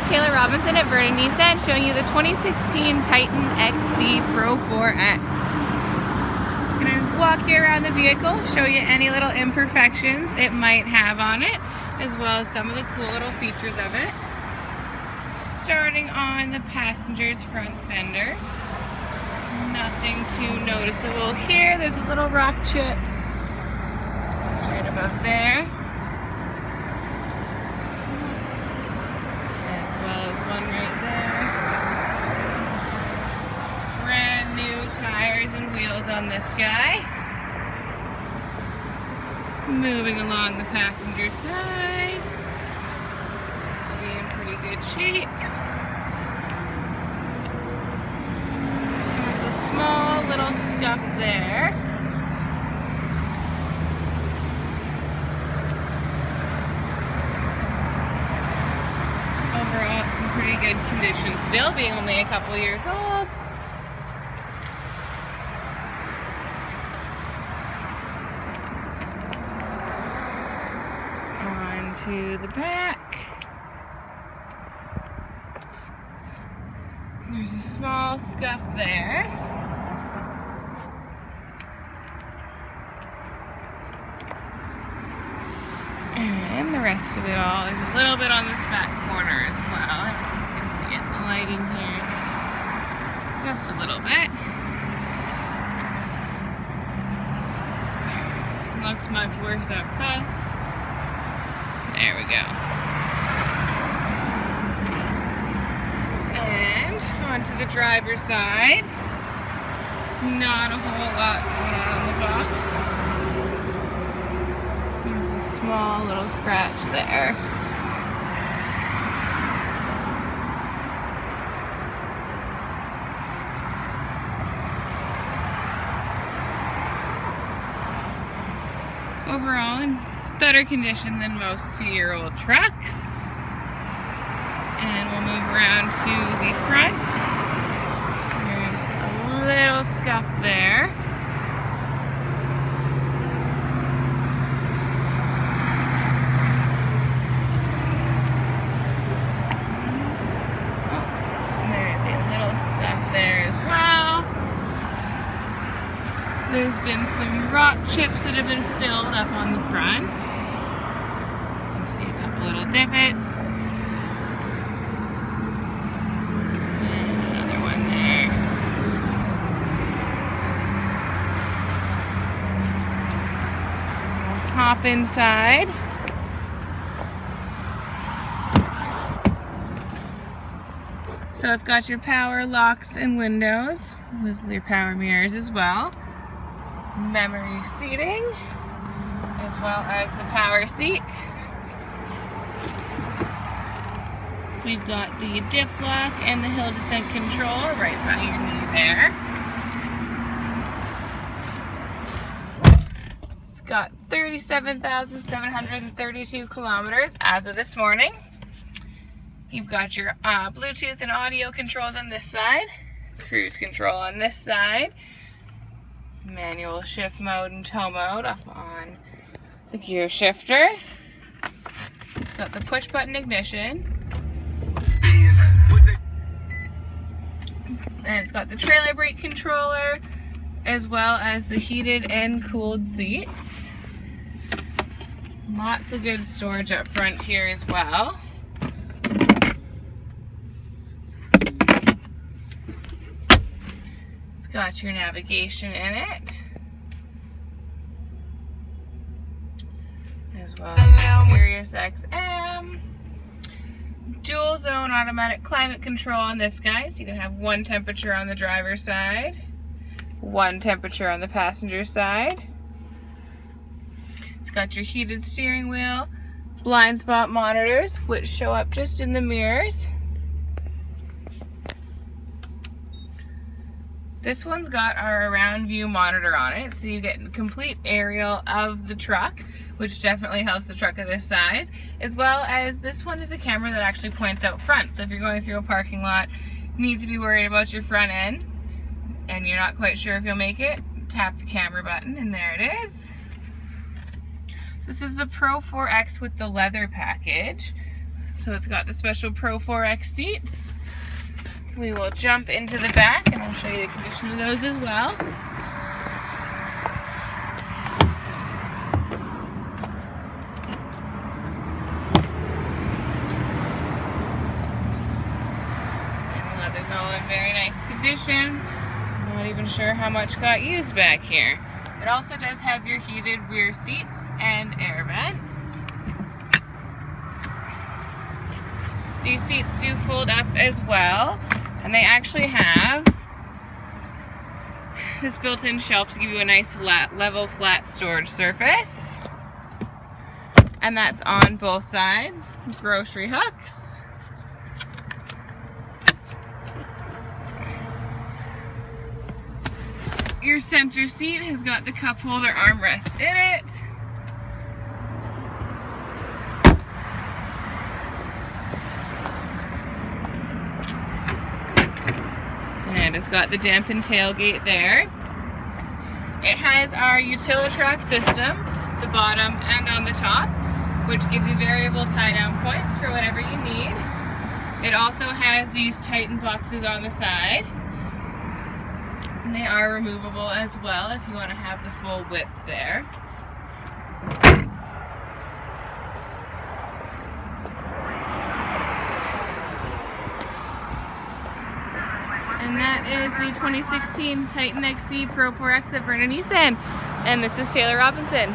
Taylor Robinson at Vernon Nissan, showing you the 2016 Titan XD Pro 4X. I'm going to walk you around the vehicle, show you any little imperfections it might have on it, as well as some of the cool little features of it. Starting on the passenger's front fender. Nothing too noticeable here. There's a little rock chip right above there. One right there. Brand new tires and wheels on this guy. Moving along the passenger side. Looks to be in pretty good shape. There's a small little scuff there. Overall, it's in pretty good condition still, being only a couple years old. On to the back. There's a small scuff there. And the rest of it all, there's a little bit on this back corner as well. I don't know if you can see it in the lighting here. Just a little bit. Looks much worse up close. There we go. And onto the driver's side. Not a whole lot going on in the box. Small little scratch there. Overall, in better condition than most 2-year-old trucks. And we'll move around to the front. There's a little scuff there. There's been some rock chips that have been filled up on the front. You can see a couple little divots. And another one there. We'll hop inside. So it's got your power locks and windows, with your power mirrors as well. Memory seating, as well as the power seat. We've got the diff lock and the hill descent control right by your knee there. It's got 37,732 kilometers as of this morning. You've got your Bluetooth and audio controls on this side, cruise control on this side, manual shift mode and tow mode up on the gear shifter. It's got the push button ignition. And it's got the trailer brake controller, as well as the heated and cooled seats. Lots of good storage up front here as well. Got your navigation in it, as well as Sirius XM, dual zone automatic climate control on this guy, so you can have one temperature on the driver's side, one temperature on the passenger side. It's got your heated steering wheel, blind spot monitors, which show up just in the mirrors. This one's got our around view monitor on it, so you get a complete aerial of the truck, which definitely helps the truck of this size, as well as this one is a camera that actually points out front. So if you're going through a parking lot, you need to be worried about your front end, and you're not quite sure if you'll make it, tap the camera button, and there it is. So this is the Pro 4X with the leather package. So it's got the special Pro 4X seats. We will jump into the back and I'll show you the condition of those as well. And the leather's all in very nice condition. I'm not even sure how much got used back here. It also does have your heated rear seats and air vents. These seats do fold up as well, and they actually have this built-in shelf to give you a nice level flat storage surface. And that's on both sides. Grocery hooks. Your center seat has got the cup holder armrest in it. And it's got the dampened tailgate there. It has our utili-track system, the bottom and on the top, which gives you variable tie-down points for whatever you need. It also has these Titan boxes on the side. And they are removable as well if you want to have the full width there. And that is the 2016 Titan XD Pro 4X at Vernon. And this is Taylor Robinson.